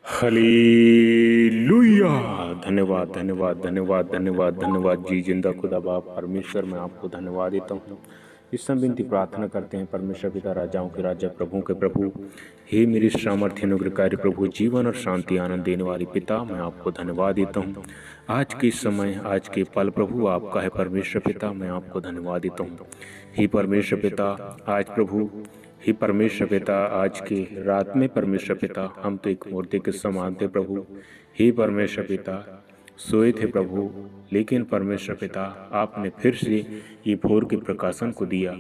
Hallelujah. धन्यवाद धन्यवाद धन्यवाद धन्यवाद धन्यवाद जी। जिंदा खुदा बाप परमेश्वर, मैं आपको धन्यवाद देता हूँ। इस समय विनती प्रार्थना करते हैं, परमेश्वर पिता राजाओं के राजा प्रभु के प्रभु, हे मेरे सामर्थ्य अनुग्रहकारी प्रभु, जीवन और शांति आनंद देने वाले पिता, मैं आपको धन्यवाद देता हूँ। आज के समय, आज के पल प्रभु आपका है परमेश्वर पिता, मैं आपको धन्यवाद देता हूँ। हे परमेश्वर पिता, आज प्रभु, हे परमेश्वर पिता, आज के रात में परमेश्वर पिता, हम तो एक मूर्ति के समान थे प्रभु। हे परमेश्वर पिता, सोए थे प्रभु, लेकिन परमेश्वर पिता आपने फिर से ये भोर के प्रकाशन को दिया।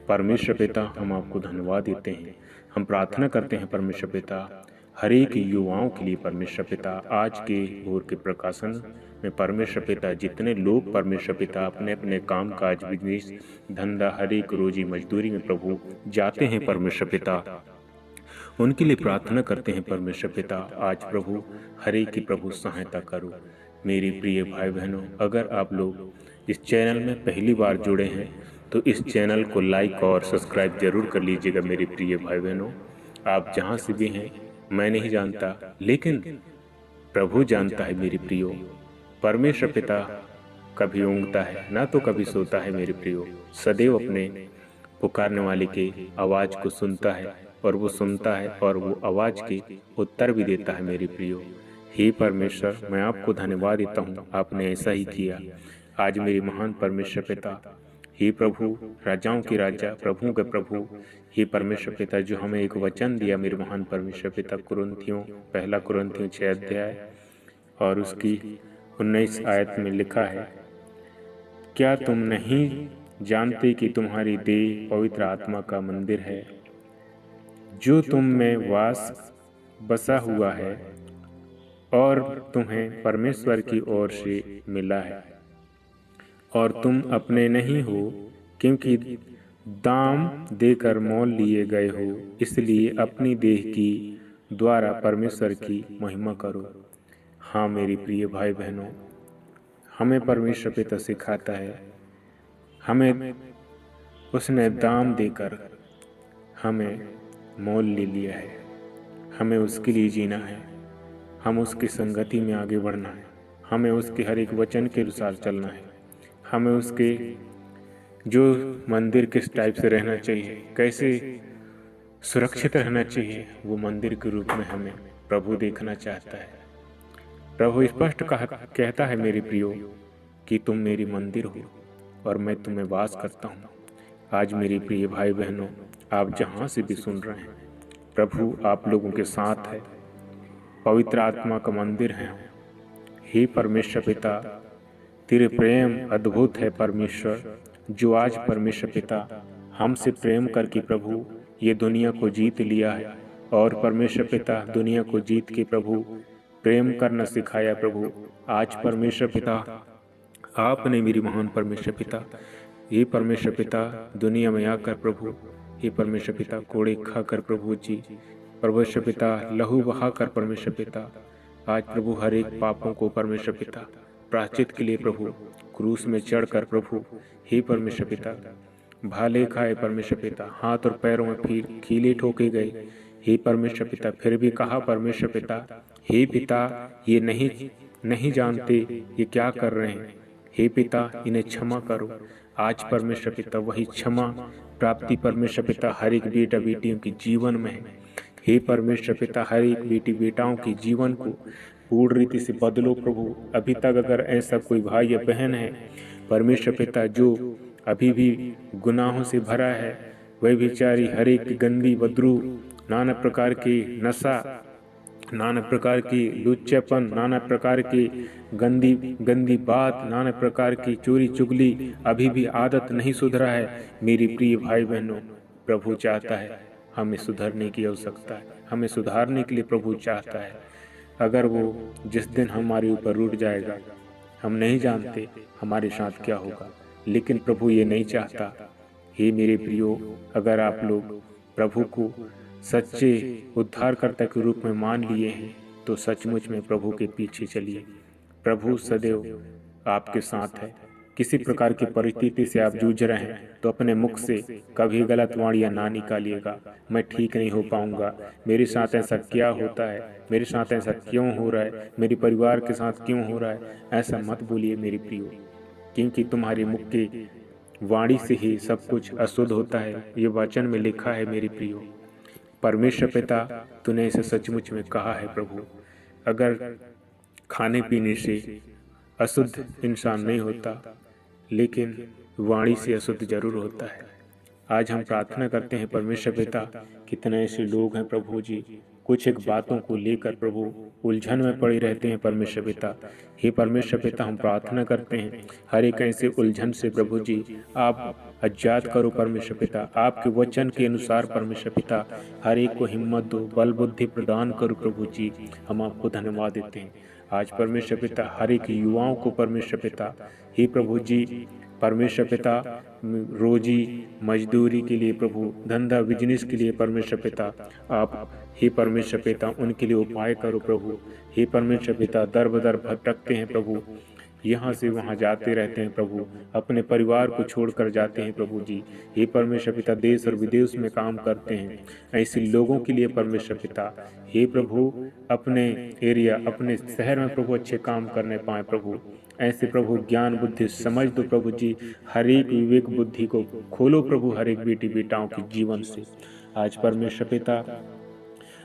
परमेश्वर पिता, हम आपको धन्यवाद देते हैं। हम प्रार्थना करते हैं परमेश्वर पिता, हर एक युवाओं के लिए परमेश्वर पिता, आज के भोर के प्रकाशन में परमेश्वर पिता, जितने लोग परमेश्वर पिता अपने अपने काम काज, बिजनेस, धंधा, हर एक रोजी मजदूरी में प्रभु जाते हैं परमेश्वर पिता, उनके लिए प्रार्थना करते हैं परमेश्वर पिता। आज प्रभु हर एक की प्रभु सहायता करो। मेरे प्रिय भाई बहनों, अगर आप लोग इस चैनल में पहली बार जुड़े हैं तो इस चैनल को लाइक और सब्सक्राइब जरूर कर लीजिएगा। मेरे प्रिय भाई बहनों, आप जहाँ से भी हैं, मैं नहीं जानता, लेकिन प्रभु जानता है। मेरे प्रियो, परमेश्वर पिता कभी ऊँगता है ना तो कभी सोता है। मेरे प्रियो, सदैव अपने पुकारने वाले के आवाज़ को सुनता है, और वो सुनता है और वो आवाज़ के उत्तर भी देता है। मेरे प्रियो, हे परमेश्वर, मैं आपको धन्यवाद देता हूँ, आपने ऐसा ही किया। आज मेरे महान परमेश्वर पिता, हे प्रभु, राजाओं के राजा, प्रभु के प्रभु, हे परमेश्वर पिता, जो हमें एक वचन दिया मेरे महान परमेश्वर पिता, कुरिन्थियों, पहला कुरिन्थियों 6 अध्याय और उसकी 19 आयत में लिखा है, क्या तुम नहीं जानते कि तुम्हारी देह पवित्र आत्मा का मंदिर है, जो तुम में वास बसा हुआ है और तुम्हें परमेश्वर की ओर से मिला है, और तुम अपने नहीं हो, क्योंकि दाम देकर मोल लिए गए हो। इसलिए अपनी देह की द्वारा परमेश्वर की महिमा करो। हाँ मेरी प्रिय भाई बहनों, हमें परमेश्वर पिता सिखाता है, हमें उसने दाम देकर हमें मोल ले लिया है। हमें उसके लिए जीना है, हम उसकी संगति में आगे बढ़ना है, हमें उसके हर एक वचन के अनुसार चलना है, हमें उसके जो मंदिर किस टाइप से रहना चाहिए, कैसे सुरक्षित रहना चाहिए, वो मंदिर के रूप में हमें प्रभु देखना चाहता है। प्रभु स्पष्ट कहता है, मेरे प्रियो, कि तुम मेरी मंदिर हो और मैं तुम्हें वास करता हूँ। आज मेरे प्रिय भाई बहनों, आप जहाँ से भी सुन रहे हैं, प्रभु आप लोगों के साथ है, पवित्र आत्मा का मंदिर है। हे परमेश्वर पिता, तेरे प्रेम अद्भुत है परमेश्वर, जो आज परमेश्वर पिता हमसे प्रेम करके प्रभु ये दुनिया को जीत लिया है, और परमेश्वर पिता दुनिया को जीत के प्रभु प्रेम करना सिखाया। प्रभु आज परमेश्वर पिता आपने मेरी महान परमेश्वर पिता, ये परमेश्वर पिता दुनिया में आकर प्रभु, ये परमेश्वर पिता कोड़े खाकर प्रभु जी, परमेश्वर पिता लहू बहाकर परमेश्वर पिता, आज प्रभु हर एक पापों को परमेश्वर पिता प्रायश्चित के लिए प्रभु क्रूस में चढ़कर प्रभु, हे परमेश्वर पिता भाले खाए परमेश्वर पिता, हाथ और पैरों में फिर कीले ठोके गए। हे परमेश्वर पिता, फिर भी कहा परमेश्वर पिता, हे पिता ये नहीं जानते ये क्या कर रहे हैं, हे पिता इन्हें क्षमा करो। आज परमेश्वर पिता वही क्षमा प्राप्ति परमेश्वर पिता हर एक बेटा बेटियों के जीवन में है। हे परमेश्वर पिता, हर एक बेटी बेटाओं के जीवन को पूर्ण रीति से बदलो प्रभु। अभी तक अगर ऐसा कोई भाई या बहन है परमेश्वर पिता जो अभी भी गुनाहों से भरा है, वह बेचारी हर एक गंदी बदरू, नाना प्रकार की नशा, नाना प्रकार की लुच्चापन, नाना प्रकार की गंदी बात, नाना प्रकार की चोरी चुगली, अभी भी आदत नहीं सुधरा है, मेरी प्रिय भाई बहनों, प्रभु चाहता है हमें सुधरने की आवश्यकता है, हमें सुधारने के लिए प्रभु चाहता है। अगर वो जिस दिन हमारे ऊपर रूठ जाएगा, हम नहीं जानते हमारे साथ क्या होगा, लेकिन प्रभु ये नहीं चाहता। हे मेरे प्रियो, अगर आप लोग प्रभु को सच्चे उद्धारकर्ता के रूप में मान लिए हैं तो तो सचमुच में प्रभु के पीछे चलिए। प्रभु सदैव आपके साथ है, किसी प्रकार की परिस्थिति से आप जूझ रहे हैं तो अपने मुख से कभी गलत वाणियाँ ना निकालिएगा। मैं ठीक नहीं हो पाऊंगा, मेरे साथ ऐसा क्या होता है, मेरे साथ ऐसा क्यों हो रहा है, मेरे परिवार के साथ क्यों हो रहा है, ऐसा मत बोलिए मेरी प्रियो, क्योंकि तुम्हारे मुख की वाणी से ही सब कुछ अशुद्ध होता है। ये वचन में लिखा है मेरी प्रियो। परमेश्वर पिता तूने इसे सचमुच में कहा है प्रभु। अगर खाने पीने से अशुद्ध इंसान नहीं होता, लेकिन वाणी से अशुद्ध जरूर होता है। आज हम प्रार्थना करते हैं परमेश्वर पिता, कितने ऐसे लोग हैं प्रभु जी, कुछ एक बातों को लेकर प्रभु उलझन में पड़े रहते हैं परमेश्वर पिता। हे परमेश्वर पिता, हम प्रार्थना करते हैं हर एक ऐसे उलझन से प्रभु जी आप आजाद करो परमेश्वर पिता। आपके वचन के अनुसार परमेश्वर पिता हर एक को हिम्मत दो, बल बुद्धि प्रदान करो प्रभु जी। हम आपको धन्यवाद देते हैं आज परमेश्वर पिता हर एक युवाओं को परमेश्वर पिता, हे प्रभु जी परमेश्वर पिता रोजी मजदूरी के लिए प्रभु, धंधा बिजनेस के लिए परमेश्वर पिता आप हे परमेश्वर पिता उनके लिए उपाय करो प्रभु। हे परमेश्वर पिता दर बदर भटकते हैं प्रभु, यहाँ से वहाँ जाते रहते हैं प्रभु, अपने परिवार को छोड़कर जाते हैं प्रभु जी। हे परमेश्वर पिता देश और विदेश में काम करते हैं, ऐसे लोगों के लिए परमेश्वर पिता हे प्रभु अपने एरिया अपने शहर में प्रभु अच्छे काम करने पाए प्रभु। ऐसे प्रभु ज्ञान बुद्धि समझ दो प्रभु जी, हर एक विवेक बुद्धि को खोलो प्रभु हर एक बेटी बेटाओं के जीवन से। आज परमेश्वर पिता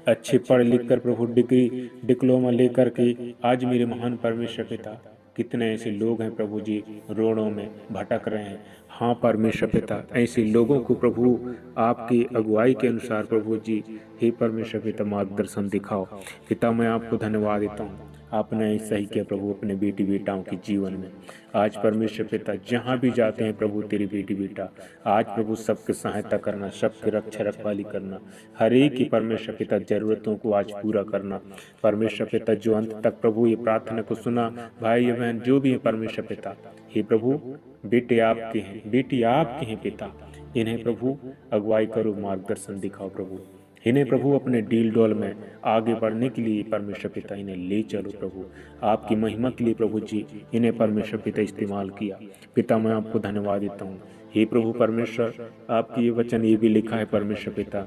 अच्छे पढ़ लिख कर प्रभु डिग्री डिप्लोमा लेकर के आज मेरे महान परमेश्वर पिता कितने ऐसे लोग हैं प्रभु जी रोड़ों में भटक रहे हैं। हाँ परमेश्वर पिता ऐसे लोगों को प्रभु आपकी अगुवाई के अनुसार प्रभु जी हे परमेश्वर पिता मार्गदर्शन दिखाओ। पिता मैं आपको धन्यवाद देता हूँ, आपने ऐसा ही किया प्रभु अपने बेटी बेटाओं के जीवन में। आज परमेश्वर पिता जहाँ भी जाते हैं प्रभु तेरी बेटी बेटा आज प्रभु सबकी सहायता करना, सबकी रक्षा रखवाली करना, हर एक की परमेश्वर पिता जरूरतों को आज पूरा करना। परमेश्वर पिता जो अंत तक प्रभु ये प्रार्थना को सुना, भाई बहन जो भी है परमेश्वर पिता हे प्रभु बेटे आपके हैं, बेटी आपके हैं पिता, इन्हें प्रभु अगुवाई करो, मार्गदर्शन दिखाओ प्रभु। इन्हें प्रभु अपने डील डोल में आगे बढ़ने के लिए परमेश्वर पिता इन्हें ले चलो प्रभु, आपकी महिमा के लिए प्रभु जी इन्हें परमेश्वर पिता इस्तेमाल किया। पिता मैं आपको धन्यवाद देता हूँ। हे प्रभु परमेश्वर आपकी ये वचन ये भी लिखा है परमेश्वर पिता,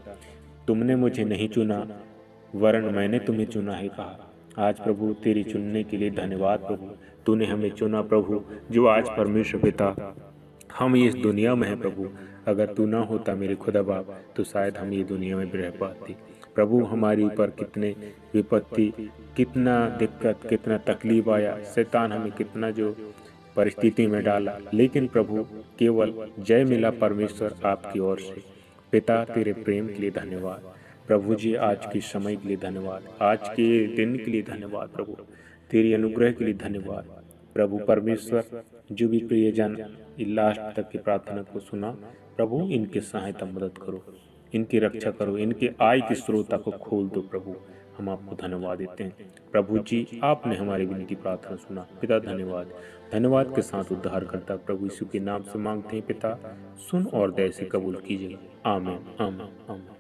तुमने मुझे नहीं चुना वरन मैंने तुम्हें चुना है कहा। आज प्रभु तेरी चुनने के लिए धन्यवाद प्रभु, तूने हमें चुना प्रभु, जो आज परमेश्वर पिता हम इस दुनिया में हैं प्रभु। अगर तू ना होता मेरे खुदा बाप तो शायद हम ये दुनिया में भी रह पाते प्रभु। हमारे ऊपर कितने विपत्ति, कितना दिक्कत, कितना तकलीफ आया, शैतान हमें कितना जो परिस्थिति में डाला, लेकिन प्रभु केवल जय मिला परमेश्वर आपकी ओर से। पिता तेरे प्रेम के लिए धन्यवाद प्रभु जी, आज के समय के लिए धन्यवाद, आज के दिन के लिए धन्यवाद प्रभु, तेरी अनुग्रह के लिए धन्यवाद प्रभु परमेश्वर। जो भी प्रियजन लास्ट तक की प्रार्थना को सुना प्रभु इनकी सहायता मदद करो, इनकी रक्षा करो, इनके आय की स्रोता को खोल दो प्रभु। हम आपको धन्यवाद देते हैं प्रभु जी, आपने हमारी विनती प्रार्थना सुना पिता। धन्यवाद, धन्यवाद के साथ उद्धार करता प्रभु यीशु के नाम से मांगते हैं पिता, सुन और दया से कबूल कीजिए। आमीन आमीन आमीन।